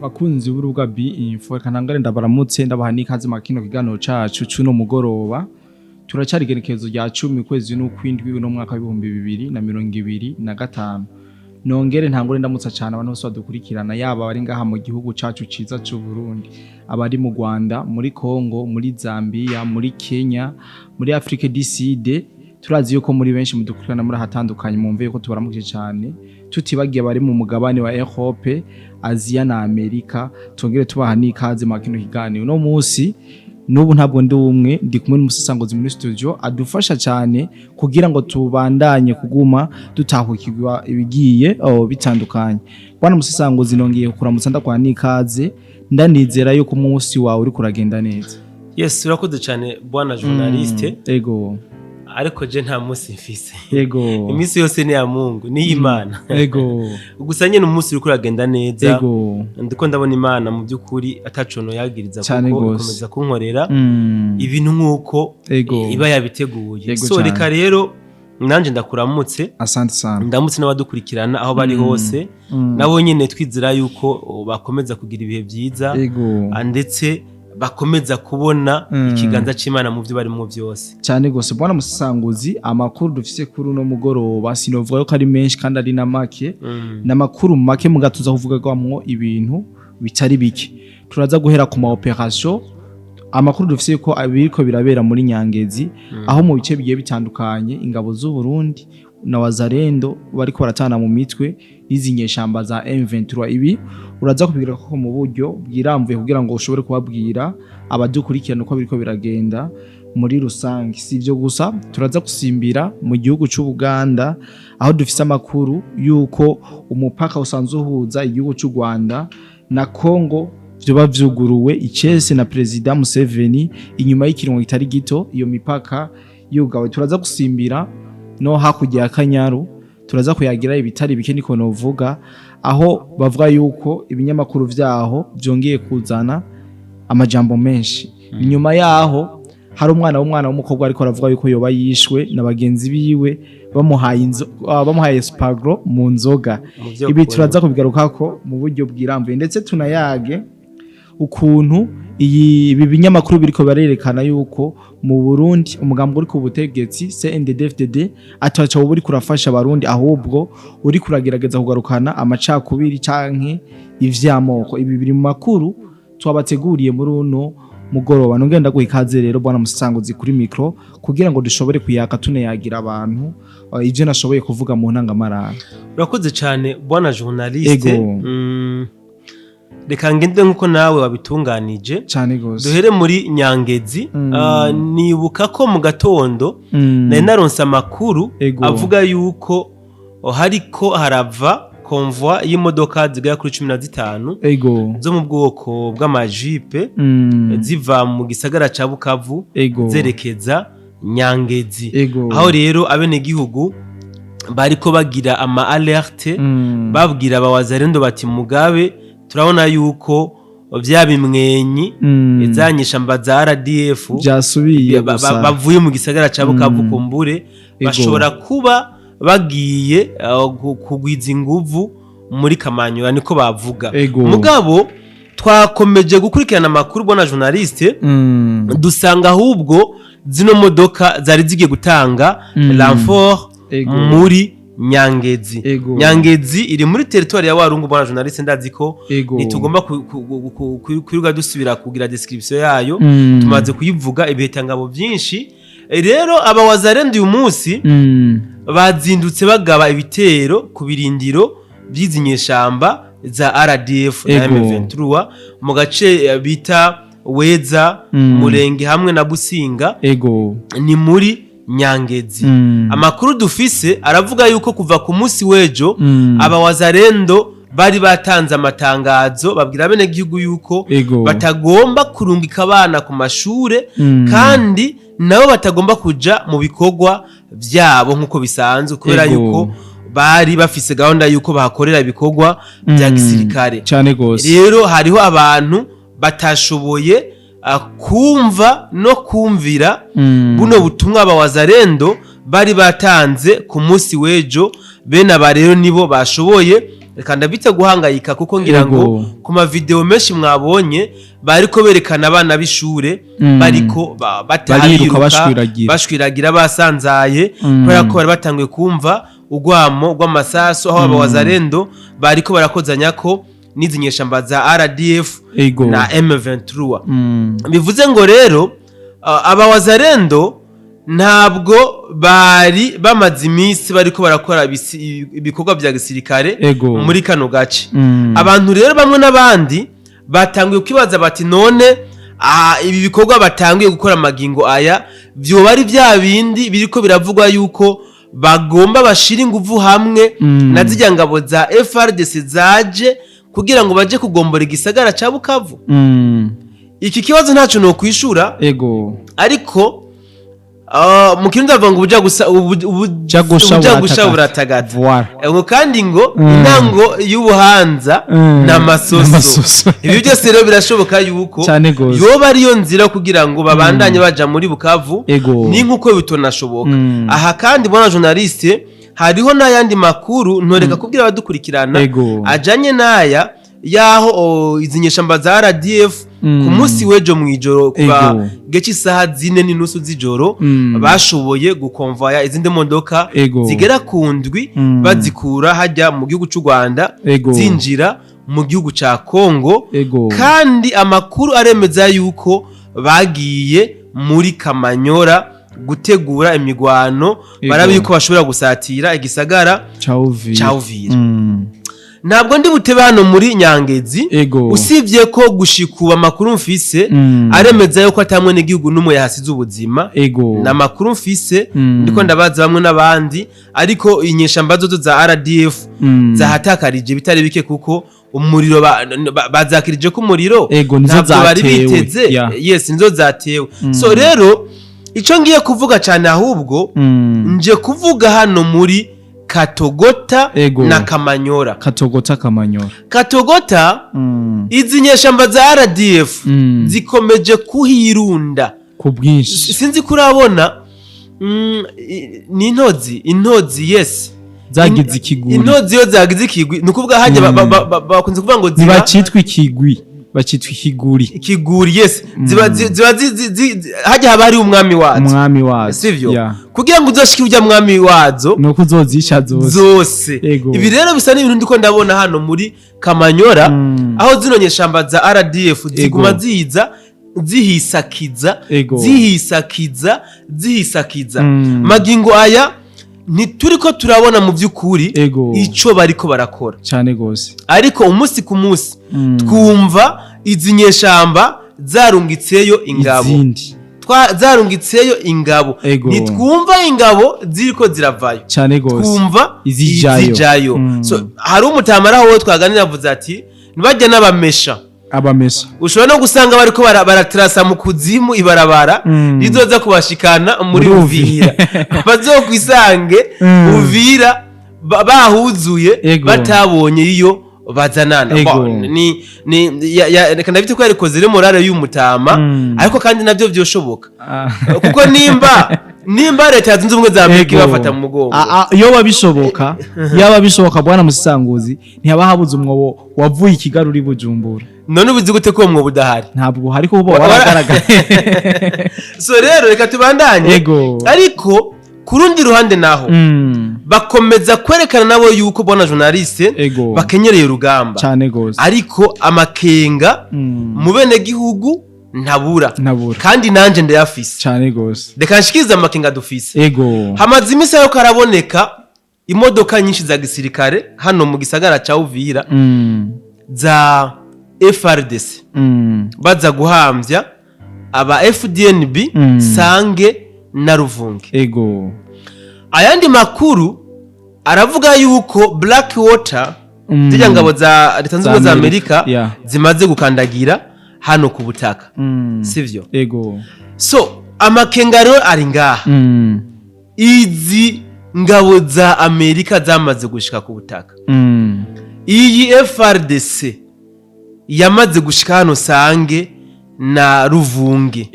Bakunzi b'urubuga B-Info kanangare ndabaramutse ndabaha n'ikaze makino kiganiro cacu cuno mugoroba turacari igenekerezo rya 10 kwezi n'ukwindwi no mwaka wa 2025 nongere ntangore ndamutsa cyane abantu bose badukurikirana yaba bari ngaha mu gihugu cacu ciza cy'u Burundi abari mu Rwanda muri Kongo muri Zambia muri Kenya muri Afrique du Sud turazi yuko muri benshi mudukurikirana muri hatandukanye mumve yuko tubaramukije cyane tutibagiye bari mu mugabane wa Europe Asia na Amerika tongere tubaha n'ikaze makino kiganiro no munsi nubu ntabwo ndi umwe ndi kumwe n'umusesangozi muri studio adufasha cyane kugira ngo tubandanye kuguma dutahukirwa ibigiye bitandukanye bwana umusesangozi nongeye kuramutsa ndakwa n'ikaze ndanizera yuko umunsi wawe uri kuragenda neza. Yes urakoze cyane bwana journaliste ego ariko je nta munsi mfise ego iminsi yose ni ya Mungu ni Imana ego gusa nyene umunsi uri kuragenda neza ego ndiko ndabona Imana mu byukuri atacono yagiriza kuko ikomeza kunkorera ibintu nkuko iba yabiteguye so reka rero nanje ndakuramutse asante sana ndamutse n'abadukurikirana aho bari hose nabo nyene twizira yuko bakomeza kugira ibihe byiza ndetse bakomeza kubona ikiganza c'Imana mu byo bari mu byose cyane gose bwana musesanguzi amakuru dufise kuri no mugoroba sinovuga ko ari menshi kandi ari na make namakuru make mugatuza kuvugagwamwo ibintu bitari bike turaza guhera ku ma operation amakuru dufise ko abiriko birabera muri Nyangezi aho mu bice bigiye bitandukanye ingabo z'u Burundi na wazarendo bariko baratana mu mitwe izinyeshamba za M23 ibi uraza kubigira ko mu buryo bwiramvuye kugira ngo ushobore kubabwira abadukurikirana uko biriko biragenda muri rusangi sivyo gusa turaza gusimbira mu gihugu cy'u Buganda aho dufise amakuru yuko umupaka usanzwe uhuza igihugu cy'u Rwanda na Kongo vyoba vyuguruwe icese na Président Museveni inyuma y'ikiringo kitari gito iyo mipaka yugawe turaza gusimbira no hakujya akanyaru turaza kuyagira ibitari bike niko novuga aho bavuga yuko ibinyamakuru vyaho byongeye kuzana amajambo menshi inyuma yaho hari umwana w'umukobwa ariko aravuga yuko yoba yishwe na bagenzi biwe bamuhaye spagro mu nzoga ibi turaza kubigarukako mu buryo bwirambuye ndetse tunayage ukuntu ibi binyamakuru biriko barerekana yuko mu Burundi umugambo uri ku butegetsi CNDD-FDD atacha uburi kurafasha abarundi ahubwo uri kuragerageza kugarukana amacakubiri canke ivyamoko ibi biri mu makuru twabateguriye muri uno mugoroba nongenda guhikaze rero bwana musesanguzi kuri micro kugira ngo dushobore kuyaka tuneyagira abantu ivyo nashoboye kuvuga mu ntangamarara. Urakoze cyane bwana journaliste reka ngende nkuko nawe wabitunganije cyane gose duhere muri Nyangezi nibuka ko mu gatondo nari naronse amakuru avuga yuko hariko harava convoi y'imodoka zigaya kuri 15 zo mu bwoko bw'amajipe ziva mu gisagara ca Bukavu zerekeza Nyangezi aho rero abene gihugu bariko bagira ama alerte babwira abawazarendo bati Mugabe turabona yuko vyabimwenyi izanyishamba za RDF byasubiye bavuye mu gisagara ca Bukavu kumbure bashobora kuba bagiye kugwiza inguvu muri Kamanyura niko bavuga mugabo twakomeje gukurikirana amakuru bona journaliste dusanga ahubwo zino modoka zari zigiye gutanga renfort muri Nyangezi Nyangezi iri muri territoire ya Warungu bwana journaliste ndazi ko nitugomba kwiruga dusubira kugira description yayo tumaze kuyivuga ibihitangabo byinshi rero abawazarendo uyu munsi bazindutse bagaba ibitero ku birindiro by'izinyeshamba za RDF na M23 mu gace bita Weza Murenge hamwe na Businga ni muri Nyangezi amakuru dufise aravuga yuko kuva ku munsi wejo abawazarendo bari batanze amatangazo babwira bene gihugu yuko batagomba kurungika abana ku mashure kandi nabo batagomba kuja mu bikorwa byabo nkuko bisanzwe kubera yuko bari bafise gahunda yuko bahakorera ibikorwa bya gisirikare cyane gose rero hariho abantu batashoboye kumva no kumvira buno butumwa abawazarendo bari batanze ku munsi wejo bene aba rero nibo bashoboye reka ndabitse guhangayika kuko ngira ngo ku ma video menshi mwabonye bariko berekana abana b'ishure bariko batahiruka bashwiragira basanzaye kubera ko bari batanguye kumva ugwamo rw'amasaso aho abawazarendo bariko barakozanya ko n'izinyeshamba za RDF na M23 bivuze ngo rero abawazarendo ntabwo bari bamaze iminsi bariko barakora ibikorwa bya gisirikare muri kano gace abantu rero bamwe n'abandi batanguye kwibaza bati none ibi bikorwa batanguye gukora amagingo aya byo bari bya bindi biriko biravugwa yuko bagomba bashira inguvu hamwe na zijya ngabo za FRDC zaje kugira ngo baje kugombora igisagara ca Bukavu iki kibazo ntaco no kwishura ariko mu kirundi bavuga ngo ubuja gusha buratagata kandi ngo intango y'ubuhanza n'amasoso ibi byose rero birashoboka yuko yoba ariyo nzira kugira ngo babandanye baja muri Bukavu ni nkuko bitonashoboka aha kandi bona journaliste hariho n'ayandi makuru ntoreka kubwira abadukurikirana ajanye n'aya yaho izinyeshamba za RDF ku munsi w'ejo mwijoro kwa gece isaha 4:30 z'ijoro bashoboye gukonvoya izindi modoka zigera ku ndwi bazikura hajya mu gihugu cy'u Rwanda zinjira mu gihugu ca Kongo kandi amakuru aremeza yuko bagiye muri Kamanyora gutegura imigwano barabe yuko bashobora gusatira igisagara ca Uvira ntabwo ndi butebe hano muri Nyangezi usibye ko gushikuba amakuru mfise aremeza yuko atamwe n'igihugu n'umwe yahasize ubuzima na makuru mfise ndiko ndabaza bamwe n'abandi ariko inyeshamba zozo za RDF zahatakarije bitari bike kuko umuriro bazakirije ko umuriro ntabwo bari biteze yes nizo zatewe so rero ico ngiye kuvuga cyane ahubwo nje kuvuga hano muri Katogota na Kamanyora. Katogota izi nyeshamba za RDF zikomeje kuhirunda ku bwinshi sinzi kurabona ni intozi yes zagize ikigwi intozi yo zagize ikigwi nukuvuga haje bakunze kuvuga ngo ziba citwa ikigwi bacitwa ikiguri yes ziba hajya haba hari umwami wazo sivyo kugira ngo uzoshike ujya mwami wazo nuko uzozisha zose ibi rero bisa n'ibintu ndiko ndabona hano muri Kamanyora aho zino nyeshamba za RDF ziguma ziza zihisakiza magingo aya ntituriko turabona mu by'ukuri ico bariko barakora cyane gose ariko umunsi ku munsi twumva izi nyeshamba zarungitseyo ingabo nitwumva ingabo ziriko ziravayo cyane gose twumva izijayo so hari umutamara aho twaganira avuze ati nibajya n'abamesha ushobora no gusanga bariko baratrasa mu kuzimu ibarabara rizoza kubashikana muri Uvira bazokwisange Uvira bahuzuye batabonye iyo bazanana reka ndabite ko yarikoze rero morale y'umutama ariko kandi nabyo byoshoboka kuko nimba leta yazunze ubumwe za Amerika ibafata mu mugongo iyo babishoboka bwana Musanguzi ntihaba habuze umwobo wavuye ikigaruri Bujumbura none ubizi gute ko umwobo udahari ntabwo hari ko waragaragaye so rero reka tubandanye ariko ku rundi ruhande naho bakomeza kwerekana nabo yuko bwana journaliste bakenyereye urugamba cyane gose ariko amakenga mu bene gihugu ntabura kandi nanje ndayafise cyane gose reka nshikiza amakenga dufise hamaze imisi yo karaboneka imodoka nyinshi za gisirikare hano mu gisagara ca Uvira za FRDC baza guhamvya aba FDNB Sange na Ruvunge ayandi makuru aravuga yuko Blackwater zijya ngabo za leta zunze ubumwe za Amerika zimaze gukandagira hano ku butaka sivyo so amakenga rero ari ngaha izi ngabo za Amerika zamaze gushika ku butaka iyi FRDC yamaze gushika hano Sange na Ruvunge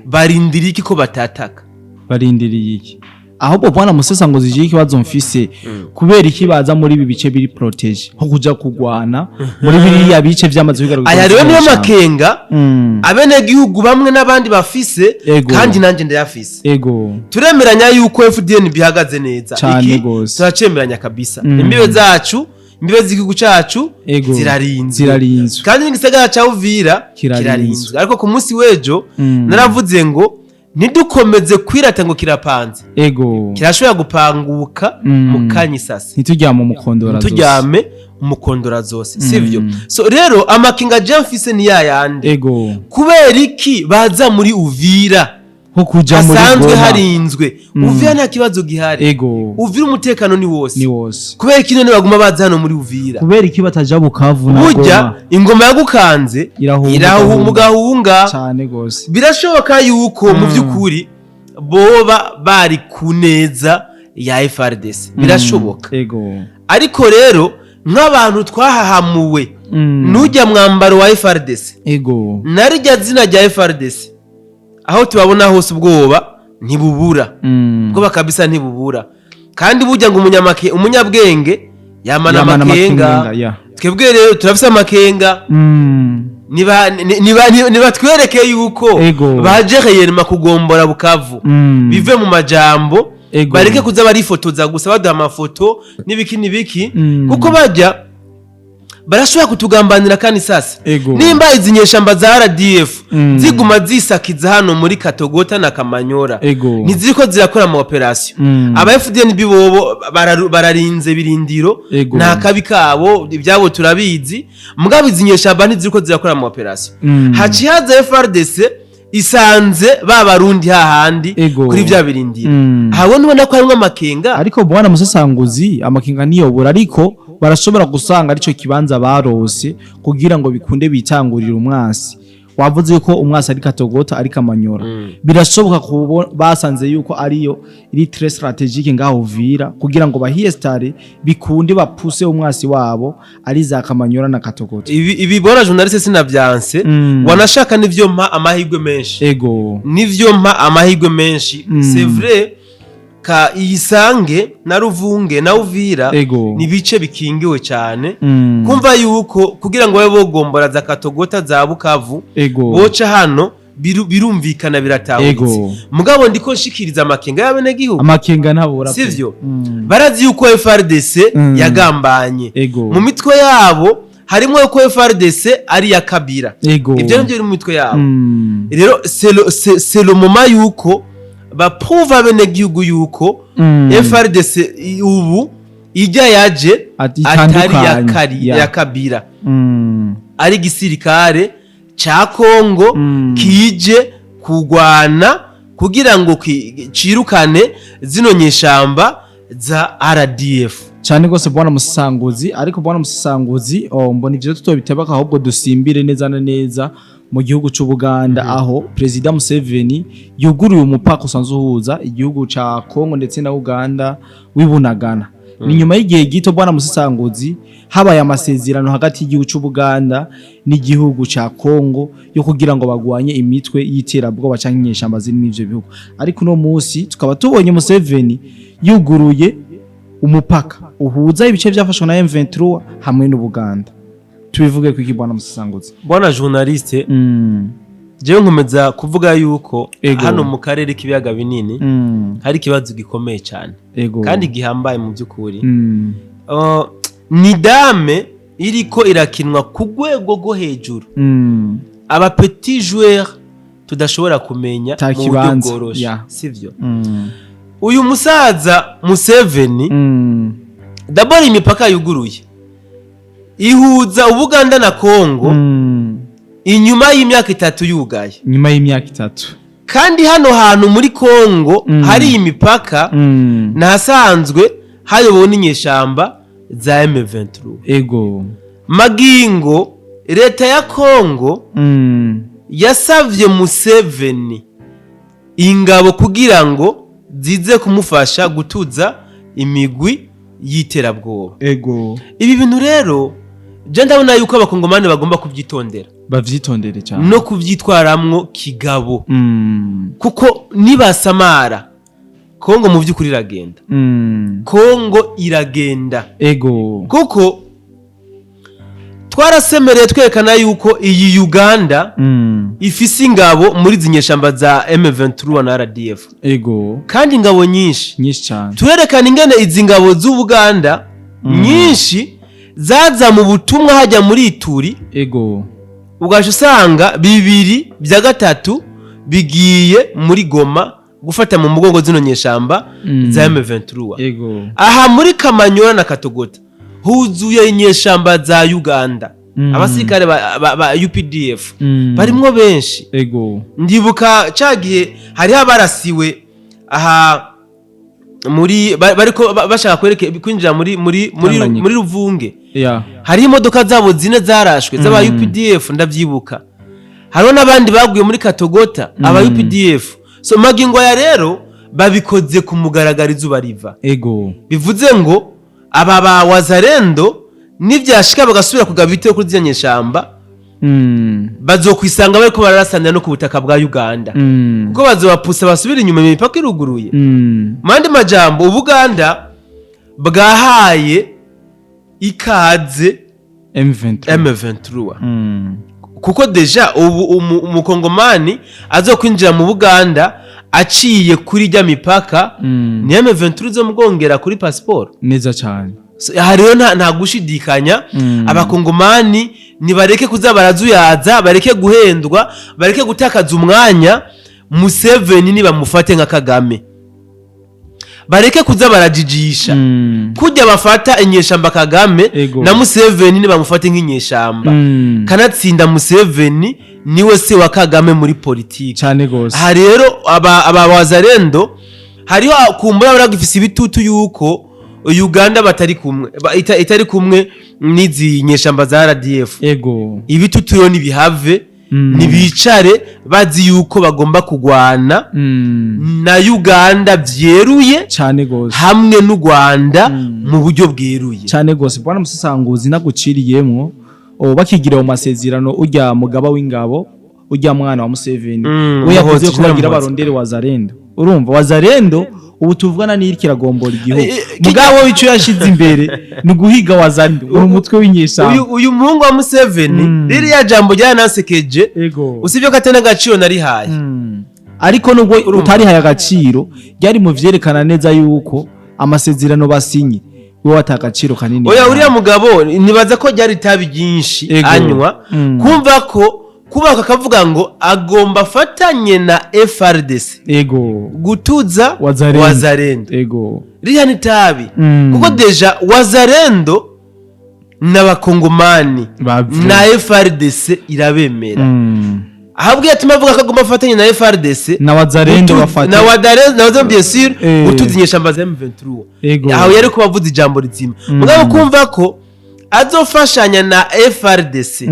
barindiriye iki ko batataka barindiriye iki ahubwo bwana musesanguzi je ikibazo mfise kubera iki baza muri ibi bice biri protege nko kuja kugwana muri biriya bice vyamaze bigaragara aya rero niyo makenga abene gihugu bamwe n'abandi bafise kandi nanje ndayafise turemeranya yuko FDN bihagaze neza iki turacemeranya kabisa imbibe zacu imbibe z'igihugu cacu zirarinzwe kandi n'igisagara ca Uvira kirarinzwe ariko ku munsi wejo naravuze ngo nidukomeze kwirata ngo kirapanze kirashobora gupanguka mu kanyisasi ntitujyame umukondora zose sivyo so rero amakinga Jean-Fils ni yayande kubera iki baza muri Uvira nko kuja muri asanzwe harinzwe Uvira nta kibazo gihari Uvira umutekano ni wose kubera iki none baguma baza hano muri Uvira kubera iki bataja Bukavu na burya ingoma yagukanze irahumugahunga cyane gose birashoboka yuko mu byukuri boba bari kuneza ya FRDC birashoboka ariko rero nk'abantu twahahamuwe nujya mwambaro wa FRDC narijya zina rya FRDC aho tubabona hose ubwoba ntibubura ubwoba kabisa ntibubura kandi burya ngo umunyabwenge yamana amakenga twebwe rero turafise amakenga niba twereke yuko bajereye ma kugombora Bukavu bive mu majambo bareke kuza barifotoza gusa baduha amafoto n'ibiki kuko bajya barashobora kutugambanira kandi sasa nimba izinyeshamba za RDF ziguma zisakiza hano muri Katogota na Kamanyora ntiziriko zirakora mu operation aba FDN bibobo bararinze birindiro nta kabi kabo ibyabo turabizi mugabo izinyeshamba ntiziriko zirakora mu operation hacihaza FRDC isanze babarundi hahandi kuri bya birindiro aho nubona ko harimo amakenga ariko bwana musesanguzi amakenga niyobora ariko barashobora gusanga arico kibanza barose kugira ngo bikunde bitangurira umwasi wavuze yuko umwasi ari Katogota ari Kamanyora birashoboka ko basanze yuko ariyo iri très stratégique ngaho Uvira kugira ngo bahiye stare bikunde bapuse umwasi wabo ari za Kamanyora na Katogota ibi bora journaliste sinavyanse wanashaka nivyo mpa amahigwe menshi nivyo mpa amahigwe menshi c'est vrai ka isange na Ruvunge na Uvira ni bice bikingiwe cyane kumva yuko kugira ngo babe bogombora za Katogota za Bukavu boca hano birumvikana biratahutse mugabo ndiko nshikiriza amakenga y'abene gihugu amakenga ntabura sivyo barazi yuko FRDC yagambanye mu mitwe yabo harimo yuko FRDC ari ya Kabira ibyo nibyo biri mu mitwe yabo rero c'est le moment yuko bapruva bene gihugu yuko FRDC ubu ijya yaje atari ya Kabira ari gisirikare cha Kongo kije kugwana kugira ngo cirukane zino nyeshamba za RDF cyane gose bwana musesanguzi ariko bwana musesanguzi mbona ivyo tutobitebaka ahubwo dusimbire neza na neza mu gihugu cy'u Buganda aho Président Museveni yuguruye umupaka usanzwe uhuza igihugu ca Kongo ndetse na Uganda wibunagana ni nyuma y'igihe gito bwana musesanguzi habaye amasezerano hagati y'igihugu cy'u Buganda n'igihugu ca Kongo yo kugira ngo bagwanye imitwe y'iterabwoba canke inyeshamba ziri n'ivyo bihugu ariko no munsi tukaba tubonye Museveni yuguruye umupaka uhuza ibice byafashwe na M23 hamwe n'Ubuganda tubivuge ku kibwana musesanguzi bwana journaliste jewe nkomeza kuvuga yuko hano mu karere k'ibiyaga binini hari kibazo gikomeye cyane kandi gihambaye mu byukuri ni dame iriko irakinwa ku rwego rwo hejuru aba petit joueur tudashobora kumenya mu buryo bworoshe sivyo uyu musaza Museveni d'abord imipaka yuguruye ihuza Ubuganda na Kongo inyuma y'imyaka 3 yugaye nyuma y'imyaka 3 kandi hano hantu muri Kongo hari imipaka nasanzwe hayobowe n'inyeshamba za M23 magingo leta ya Kongo yasavye Museveni ingabo kugira ngo zize kumufasha gutuza imigwi y'iterabwoba ibi bintu rero je ndabona yuko abakongomane bagomba kubyitondera bavyitondere cyane no kuvyitwaramwo kigabo kuko nibasamara Kongo mu by'ukuri iragenda. Kongo iragenda. Ego. Kuko twarasemereye twerekana yuko iyi Uganda ifise ingabo muri zinyeshamba za M23 na RDF. Ego. Kandi ingabo nyinshi cyane. Turerekana ingene izi ngabo z'Ubuganda nyinshi zaza mu butumwa hajya muri Ituri. Ego. Ugasha usanga bibiri bya gatatu bigiye muri Goma gufata mu mugongo zino nyeshamba za M23. Ego. Aha muri Kamanyora na Katogota huzuye inyeshamba za Uganda. Abasirikare ba UPDF barimwo benshi. Ego. Ndibuka cagiye hari abarasiwe aha muri bariko bashaka kwereke kwinjira muri Ruvunge. Yeah. Hari imodoka zabo zine zarashwe z'aba UPDF ndavyibuka. Hariho nabandi baguye muri Katogota aba UPDF. So magingo ya rero babikoze ku mugaragarizo bariva. Ego. Bivuze ngo aba ba wazarendo nivyashika bagasubira kugaba ibitero kuri zanyeshamba. Bazokwisanga bariko bararasanira no ku butaka bwa Uganda. Kuko bazobapusa basubira inyuma imipaka iruguruye. Mandi majambo Ubuganda bwahaye ikaze M23. Kuko deja umukongomani azokwinjira mu Buganda aciye kuri rya mipaka ni M23 zo mugongera kuri passport neza cyane. Hariyo nta gushidikanya abakongomani nibareke kuza barazuyaza, bareke guhendwa, bareke gutakaza umwanya. Museveni niba mufate nka Kagame, bareke kuza barajijisha kujya bafata inyeshamba Kagame. Ego. Na Museveni niba mufate nk'inyeshamba. Kanatsinda Museveni niwe se wa Kagame muri politiki cyane gose. Aha rero aba wazarendo hariho kumbura baragifise ibitutu yuko Uganda batari kumwe itari kumwe n'izi nyeshamba za RDF. Ego. Ibitutu yo nibihave nibicare bazi yuko bagomba kugwana na Uganda byeruye cyane gose hamwe n'u Rwanda mu buryo bweruye cyane gose. Bwana Musasanguzi naguciriyemwo bakigira mu masezerano ujya mugaba w'ingabo ujya mwana wa Museveni we yakoze ko bagira barondere wazarendo. Urumva wazarendo ubu tuvugana n'irikiragombora igihugu mugabo wico yashize imbere ni guhiga wazarendo umutwe w'inyeshamba. Uyu muhungu wa Museveni riri ya jambo rya nasekeje usivyo katena gaciro narihaye. Ariko nubwo utari haya gaciro ryari mu vyerekana neza yuko amasezerano basinye we watagaciro kanini. Oya uriya mugabo nibaza ko ryari tabi byinshi anywa kumva ko kubaka kavuga ngo agomba fatanye na FRDC. Ego. Gutuza wazarendo. Ego. Riya ni tabi. Kuko deja wazarendo n'abakongomani na FRDC irabemera. Ahabwe yatuma avuga ko agomba fatanye na FRDC na wazarendo bafata. Na wazarendo bien sûr gutuza inyeshamba za M23. Aho yari kubavuza ijambo rizima. Mugabo kumva ko azofashanya na FRDC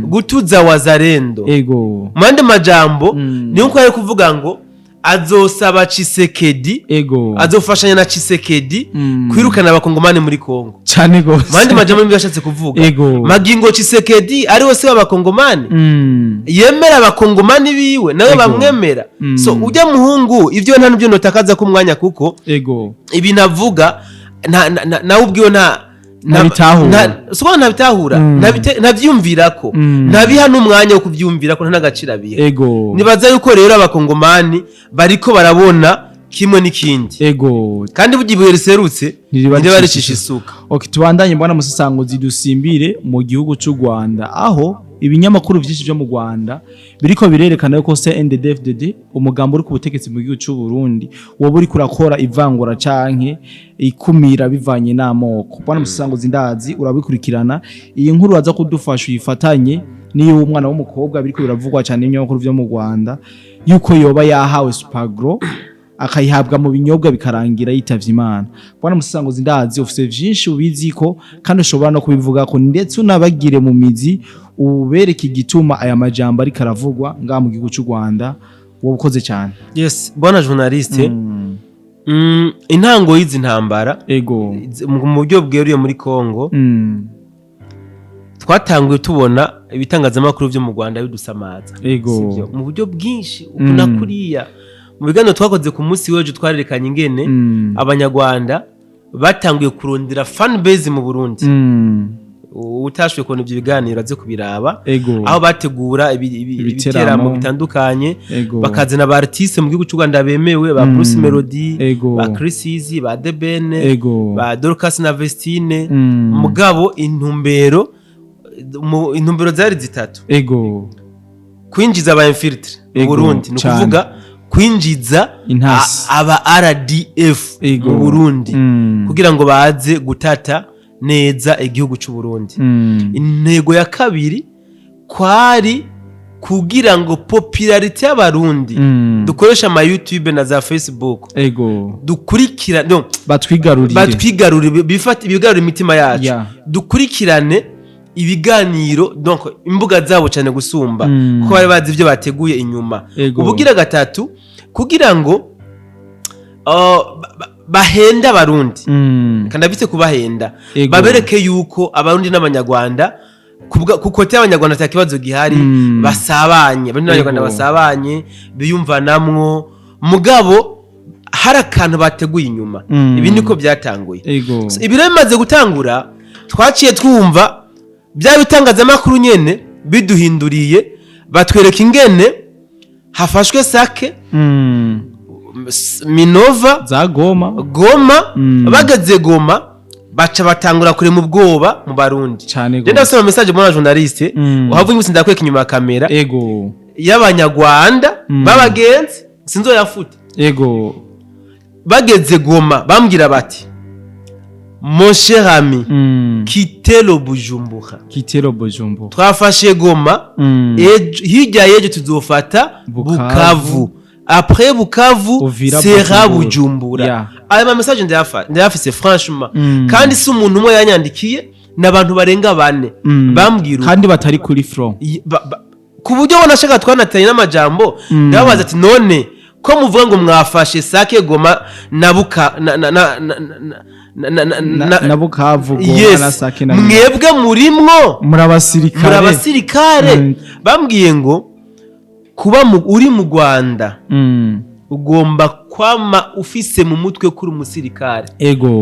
gutuza wazarendo. Ego. Mwande majambo ni uko yari kuvuga ngo azosaba Tshisekedi. Ego. Azofashanya na Tshisekedi kwirukana abakongomani muri Kongo cyane gose. Mwande majambo mbiyashatse kuvuga. Ego. Magingo Tshisekedi ari wose w'abakongomani yemera abakongomani biwe nawe bamwemera. So ujya muhungu ivyo nta nubyo notakaza ku mwanya kuko ego ibi navuga na ubwiyo ntabitahura ntabyumvirako ntabiha n'umwanya wo kubyumvirako ntanagacira biha. Ego. Nibaza yuko rero abakongomani bariko barabona kimwe n'ikindi. Ego. Kandi bugiye riserutse ntibaricisha isuka. Okay, tubandanye mbona Musasanguzi dusimbire mu gihugu cy'u Rwanda aho ibinyamakuru byinshi byo mu Rwanda biriko birerekana yuko CNDD-FDD umugambo uri ku butegetsi mu gihugu cy'u Burundi wowe uri kurakora ivangura canke ikumira bivanye n'amoko. Bwana Musasanguzi ndazi urabikurikirana iyi nkuru waza kudufasha uyifatanye niyo umwana w'umukobwa biriko biravugwa cyane ibinyamakuru byo mu Rwanda yuko yoba yahawe Supagro akayihabwa mu binyobwa bikarangira yitavye Imana. Bwana Musasanguzi ndazi ufite byinshi ubiziko kandi ushobora no kubivuga ko ndetse unabagire mu mizi ubereke igituma aya majambo ari karavugwa nga mu gihugu cy'u Rwanda. Wowe ukoze cyane. Yes, bwana journaliste. Intango y'izi ntambara ego mu buryo bweruye muri Kongo twatanguye tubona ibitangazamakuru byo mu Rwanda bidusamaza. Ego. Mu buryo bwinshi ukuna kuriya mu biganiro twakoze ku munsi w'ejo twarerekanye ingene abanyarwanda batanguye kurondera fan base mu Burundi. Utashoboye kubona ibyo biganiro aze kubiraba aho bategura ibiteramo bitandukanye bakazana ba artiste mu gihugu cy'u Rwanda bemewe ba Bruce Melody ba Chris Easy ba The Ben ba Dorcas na Vestine mugabo intumbero zari zitatu kwinjiza aba infiltre mu Burundi no kuvuga kwinjiza aba RDF mu Burundi kugira ngo baze gutata neza igihugu cy'u Burundi. Intego ya kabiri kwari kugira ngo popularity y'abarundi dukoresha ama YouTube na za Facebook dukurikira batwigarurire bifata ibigarura imitima yacu dukurikirane ibiganiro donc imbuga zabo cyane gusumba kuko bari bazi ibyo bateguye inyuma. Ubugira gatatu kugira ngo bahenda abarundi kandi bite kubahenda babereke yuko abarundi n'abanyarwanda kuko y'abanyarwanda atakibazo gihari basabanye abarundi n'abanyarwanda basabanye biyumvanamwo mugabo hari akantu bateguye inyuma. Ibi niko byatanguye. Ibi rero bimaze gutangura twaciye twumva bya bitangazamakuru nyene biduhinduriye batwereka ingene hafashwe Sake Minova za Goma bageze Goma baca batangura kure mu bwoba mu Barundi. Ndenda asoma message muri journaliste uhavuye musi ndakweka inyuma ya kamera y'abanyarwanda babagenzi sinzo yafute bageze Goma bambwira bati mon cher ami quittez le Bujumbura twafashe Goma hirya yejo tuzofata Bukavu après Bukavu sera Bujumbura. Aya message ndayafise franchement kandi si umuntu umwe yanyandikiye n'abantu barenga 4 bambwira kandi batari kuri front ku buryo bonashaka twanatanye n'amajambo ndabaza ati none ko muvuga ngo mwafashe Sake Goma na Bukavu na Sake na mwebwe murimwo murabasirikare bambwiye ngo kuba uri mu Rwanda ugomba kwama ufise mu mutwe kuri umusirikare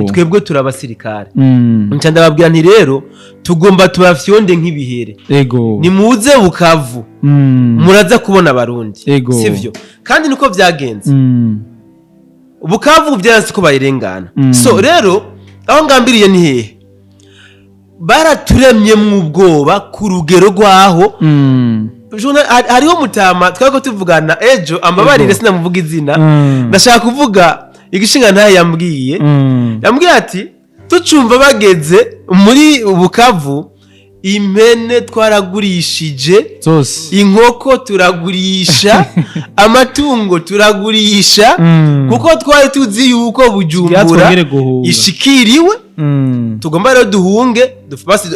twebwe turabasirikare ncanda babwira nti rero tugomba tubafyonde nk'ibihere nimuze Bukavu muraza kubona abarundi sivyo kandi niko byagenze Bukavu byanze ko bayirengana. So rero aho ngambiriye ni hehe baraturemye mu bwoba ku rugero rwaho hariho mutama twako tuvugana ejo ambabarire sinamuvuga izina ndashaka kuvuga igishinga ntaye yambwiye ati tucumva bageze muri Bukavu impene twaragurishije inkoko turagurisha amatungo turagurisha kuko twari tuzi yuko Bujumbura ishikiriwe tugomba rero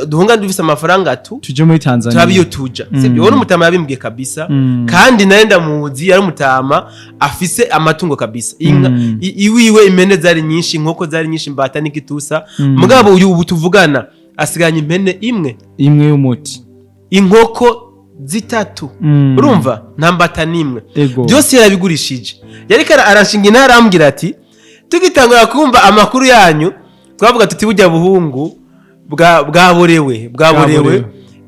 duhunga dufise amafaranga tuje muri Tanzania turabiyo tuja sibyo wone umutama yabimbwiye kabisa kandi naye ndamuzi yari umutama afise amatungo kabisa iwiwe impene zari nyinshi inkoko zari nyinshi mbata n'ikitusa mugabo ubu tuvugana asiganye impene imwe y'umuti inkoko zitatu urumva ntambata nimwe byose yarabigurishije yariko aranshinga intara arambwira ati tugitangura kumva amakuru yanyu twavuga tuti bujya buhungu bwaborewe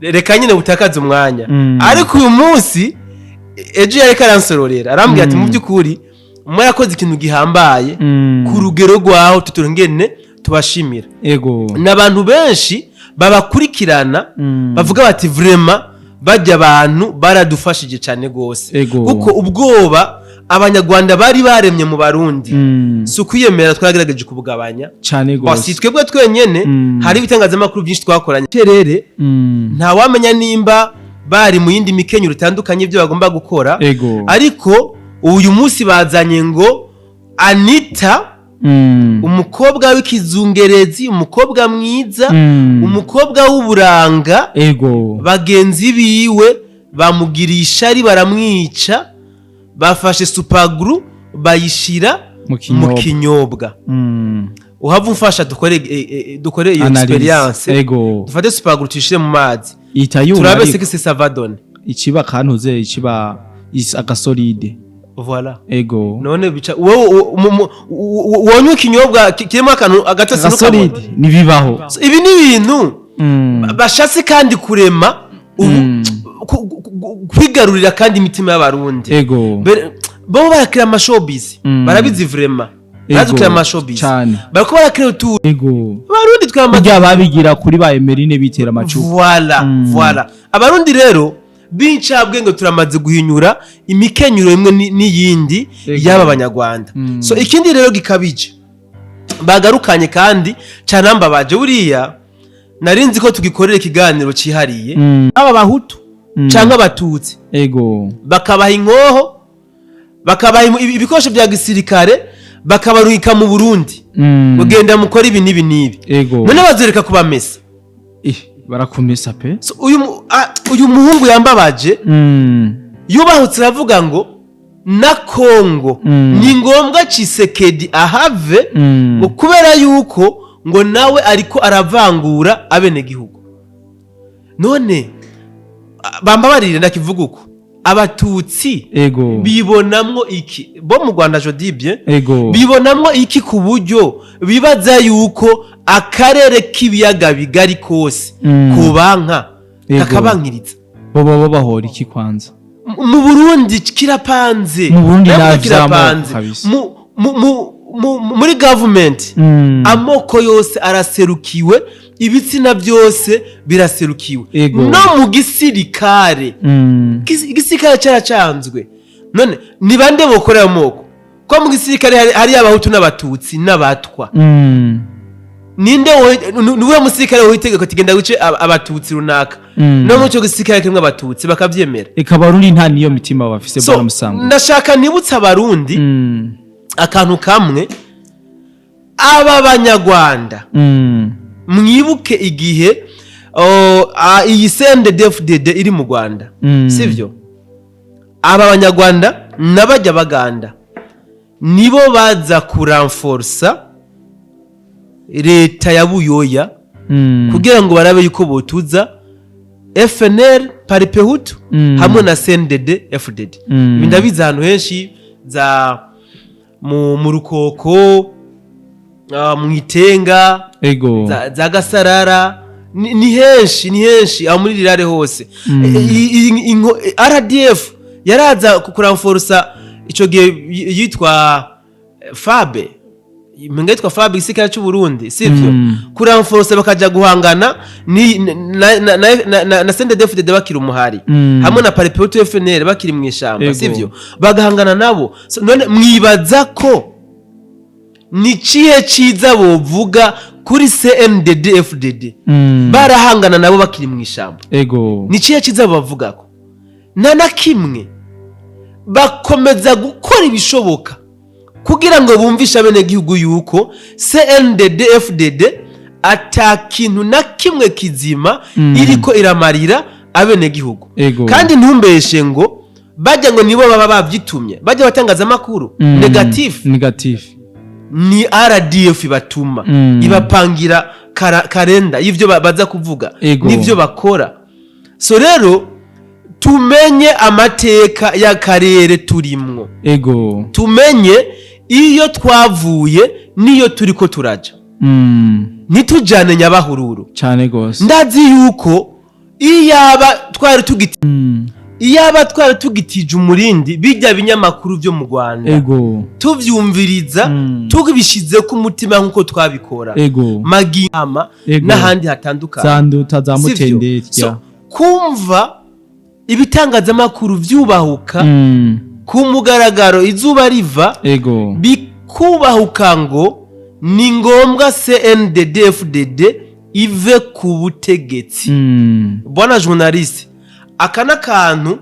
reka nyine butakaza umwanya ariko uyu munsi ejo yariko aransororera arambwira ati mu by'ukuri umwe yakoze ikintu gihambaye ku rugero rwaho tuturengene tubashimira n'abantu benshi babakurikirana bavuga bati vraiment bajya abantu baradufashije cyane gose kuko ubwoba abanyarwanda bari baremye mu Barundi so kwiyemera twagerageje kubugabanya cyane gose basi twebwe twenyene hari ibitangazamakuru byinshi twakoranye terere nta wamenya nimba bari mu yindi mikenyuro itandukanye ibyo bagomba gukora ariko uyu munsi bazanye ngo Anita umukobwa w'ikizungerezi umukobwa mwiza umukobwa w'uburanga bagenzi biwe bamugirisha ari baramwica bafashe supaguru bayishira mu kinyobwa uhava umfasha dukore iyo experience dufate supaguru tuyishire mu mazi turabe se savadone ikiba kantuze ikiba agasolide voilà ego none bica wonywe ikinyobwa kirimo akantu agatasi solide nibibaho ibi ni ibintu bashatse kandi kurema kwigarurira kandi imitima y'abarundi ego bo barakira amashowbiz barabizi vraiment bazukira amashowbiz barako barakira utu ego abarundi twamaze babigira kuri ba Emerine bitera amacupa voilà abarundi rero bincabwenge turamaze guhinyura imikenyuro imwe n'iyindi y'aba banyarwanda so ikindi rero gikabije bagarukanye kandi canamba baje buriya narinzi ko tugikorera ikiganiro cihariye aba bahutu canke abatutsi ego bakabaha inkoho bakabaha ibikoresho bya gisirikare bakabaruhika mu Burundi mugenda mukora ibi nibi none bazereka kubamesa barakumesa pe so, uyu muhungu yambabaje yubahutse aravuga ngo na Kongo ni ngombwa Tshisekedi ahave ngo kubera yuko ngo nawe ariko aravangura abene gihugu none bambabarire ndakivuga uko abatutsi bibonamwo iki bo mu Rwanda jodibye bibonamwo iki ku buryo bibaza yuko akarere k'ibiyaga bigari kose kubanka kakabankiriza bo bahora iki kwanza mu Burundi kirapanze mu Burundi kirapanze muri government amoko yose araserukiwe ibitsina byose biraserukiwe no mu gisirikare igisirikare cyaracanzwe none ni bande bokorera amoko ko mu gisirikare hari abahutu n'abatutsi n'abatwa ninde niwe musirikare witegeka tigenda guce abatutsi runaka no mu cyo gisirikare kimwe abatutsi bakavyemera ikabarundi nta niyo mitima bafise bana musango ndashaka nibutsa abarundi akantu kamwe aba banyarwanda mwibuke igihe iyi CNDD-FDD iri mu Rwanda sivyo aba banyarwanda nabajya baganda nibo baza kuranforsa leta ya Buyoya kugira ngo barabe yuko botuza FNL paripehutu hamwe na CNDD-FDD bindabiza ahantu henshi za mu Rukoko mu Itenga za Gasarara ni henshi aho muri rirare hose RDF yaraza kuranforsa ico gihe yitwa Fabe imenga yitwa Fabe isikara cy'u Burundi sivyo kuranforsa bakaja guhangana na CNDD-FDD bakiri umuhari hamwe na paripehutu FNL bakiri mu ishamba sivyo bagahangana nabo none mwibaza ko ni cihe ciza bovuga kuri CNDD-FDD barahangana nabo bakiri mu ishamba ni cihe ciza bavuga ko na kimwe bakomeza gukora ibishoboka kugira ngo bumvisha bene gihugu yuko CNDD-FDD atakintu na kimwe kizima iriko iramarira abene gihugu kandi ntumbeshe ngo bajya ngo nibo baba babyitumye bajya batangaza makuru negative ni RDF batuma ibapangira kalenda y'ivyo baza kuvuga nivyo bakora so rero tumenye amateka y'akarere turimwo tumenye iyo twavuye niyo turiko turaja nitujane nyabahururu cyane gose ndazi yuko iyaba twari tugitije umurindi bijya binyamakuru byo mu Rwanda tuvyumviriza tugibishize ku mutima nkuko twabikora magiyama n'ahandi hatandukanye zanduta za mutendetya kumva ibitangazamakuru vyubahuka ku mugaragaro izuba riva bikubahuka ngo ni ngombwa CNDD-FDD ive ku butegetsi bwana journaliste akana kantu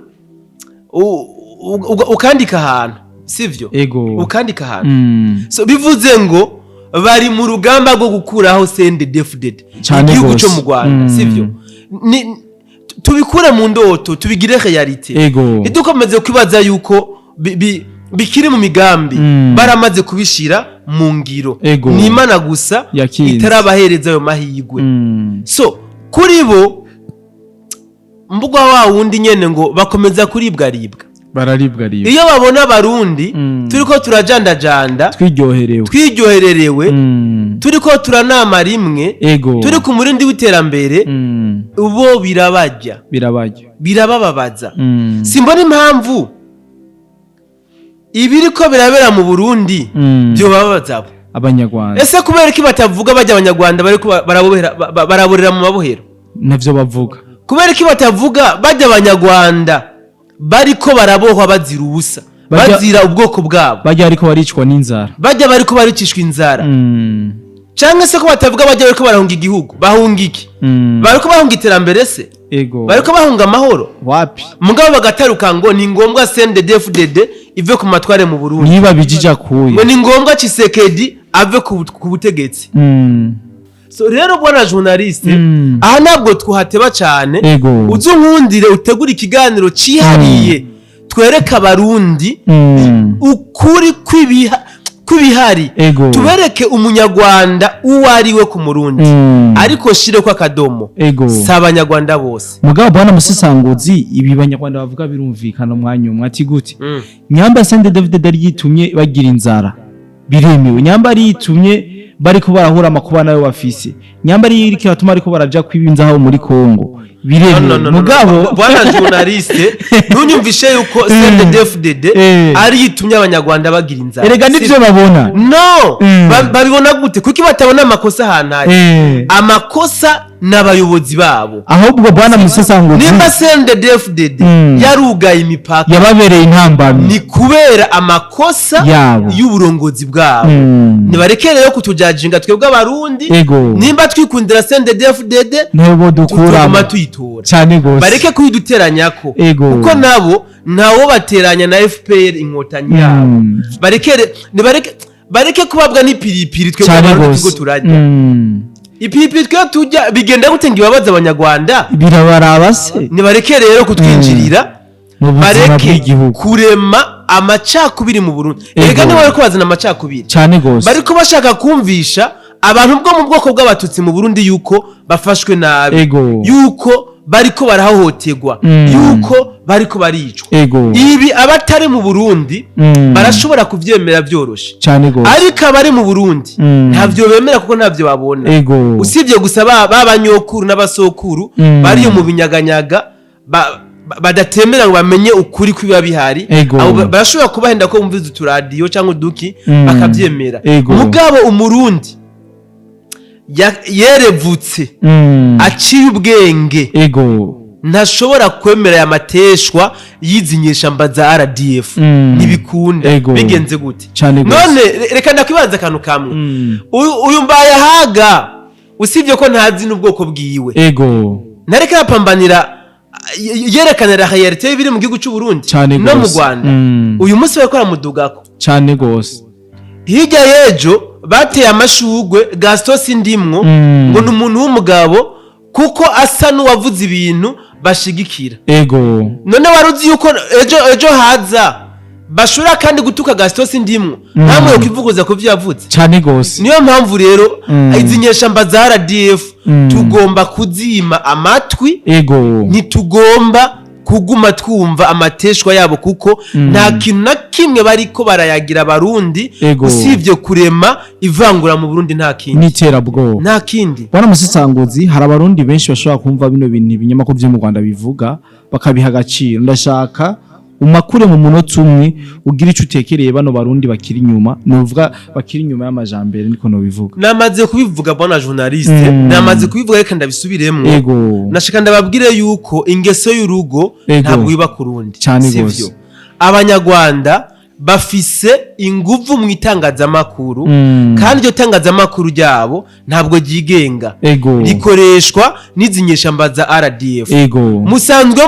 ukandika ahantu sivyo ukandika ahantu so bivuze ngo bari mu rugamba rwo gukuraho CNDD-FDD igihugu cyo mu Rwanda sivyo tubikure mu ndoto tubigire realite idukomeze kwibaza yuko bikiri mu migambi baramaze kubishira mu ngiro ni Imana gusa itarabahereza ayo mahigwe so kuri bo mbugwa wa wundi nyene ngo bakomeza kuribwa bararibwa riba iyo babona abarundi turiko turajandajanda twiryohererewe turiko turanama rimwe turi ku murindi w'iterambere ubo birabababaza simbona impamvu ibiriko birabera mu Burundi byo bababaza abanyarwanda. Ese kubera iki batavuga bajya abanyarwanda bariko baraborera mu mabohero? Navyo bavuga. Kubera iki batavuga bajya abanyarwanda bariko barabohwa bazira ubusa, bazira ubwoko bwabo, bajya ariko baricwa n'inzara, bajya bariko baricishwa inzara? Canke se ko batavuga bajya bariko barahunga igihugu, bahunga iki? Bariko bahunga iterambere se? Bariko bahunga amahoro? Wapi? Mugabo bagataruka ngo ni ngombwa CNDD-FDD ive ku matware mu Burundi. Niba bijija kuye. Ngo ni ngombwa Tshisekedi ave ku butegetsi. So rero bwana journaliste aha nabwo twuhateba cyane uzunkundire utegura ikiganiro cihariye twereka abarundi ukuri kwibihari tubereke umunyarwanda uwariwe ku murundi ariko shire kwa kadomo sabanyarwanda bose. Mugabo bwana musisanguzi ibi banyarwanda bavuga birumvikana mwanya umwati gute nyamba sende David ari yitumye bagira inzara biremewe, nyamba ari yitumye bariko barahura amakuba nayo bafise, nyamba ari iriki batuma ariko baraja kwibinzaho muri Kongo biremewe. Mugabo bwana journaliste nunyumvishe yuko CNDD-FDD ari yitumye abanyarwanda bagira inzara. Erega nivyo babona. No babibona gute kuki batabona amakosa hanaye? Amakosa n'abayobozi babo. Ahubwo bwana musisanguzi nimba CNDD-FDD yarugaye imipaka yababereye intambamyi ni kubera amakosa y'uburongozi bwabo. Nibarekere yo kutujajinga twebwe abarundi nimba twikundira CNDD-FDD ntebo dukura cyane gose bareke kwiduteranyako kuko nabo ntawo bateranya na FPR inkotanyi yabo. Bareke kubabwa n'ipiripiri twebwe abarundi tugo turajya ipiripiri twe tujya bigenda gute ngibabaza abanyarwanda birabaraba se? Nibareke rero kutwinjirira bareke kurema amacakubiri mu Burundi. Erega niba bariko bazana amacakubiri cyane gose bariko bashaka kumvisha abantu bwo mu bwoko bw'abatutsi mu Burundi yuko bafashwe nabi, yuko bariko barahohoterwa, yuko bariko baricwa. Ibi abatari mu Burundi barashobora kuvyemera byoroshe cyane gose, ariko abari mu Burundi ntavyo bemera kuko ntavyo babona. Usibye gusa babanyokuru n'abasokuru bari mu binyaganyaga badatemera ngo bamenye ukuri kwiba bihari, abo barashobora kubahenda ko bumviza uturadio cyangwa uduki bakavyemera. Mugabo umurundi yerevutse aciye ubwenge ntashobora kwemera ya mateshwa yizinyesha mbaza RDF nibikunda bigenze gute? None reka ndakwibaza akantu kamwe uyu mbaye haga usibye ko ntazi n'ubwoko bwiwe nareka yapambanira yerekanira realite y'ibiri mu gihugu cy'u Burundi no mu Rwanda uyu munsi bakora mudugako cyane gose. Hirya yejo bateye amashugwe Gaston Sindimwo ngo n'umuntu w'umugabo kuko asa n'uwavuze ibintu bashigikira. None waruzi yuko ejo haza bashura kandi gutuka Gaston Sindimwo namwe yo kivuguza ko vyavuze cyane gose. Niyo mpamvu rero izinyesha mbaza RDF tugomba kuzima amatwi, ntitugomba kuguma twumva amateshwa yabo kuko nta kintu na kimwe bariko barayagira abarundi usibye kurema ivangura mu Burundi, nta kindi niterabwoba nta kindi. Bwana musisanguzi hari abarundi benshi bashobora kumva bino bintu ibinyamakuru byo mu Rwanda bivuga bakabiha agaciro. Ndashaka umakure mu munota umwe ugira ico utekereye bano barundi bakiri inyuma, nuvuga bakiri inyuma y'amajambere niko no bivuga. Namaze kubivuga bwana journaliste, namaze kubivuga reka ndabisubiremmo. Nashaka ndababwire yuko ingeso y'urugo ntabwo iba ku rundi, sivyo? Abanyarwanda bafise inguvu mu itangazamakuru kandi iryo tangazamakuru ryabo ntabwo ryigenga, rikoreshwa n'izinyesha mbaza RDF. Musanzwe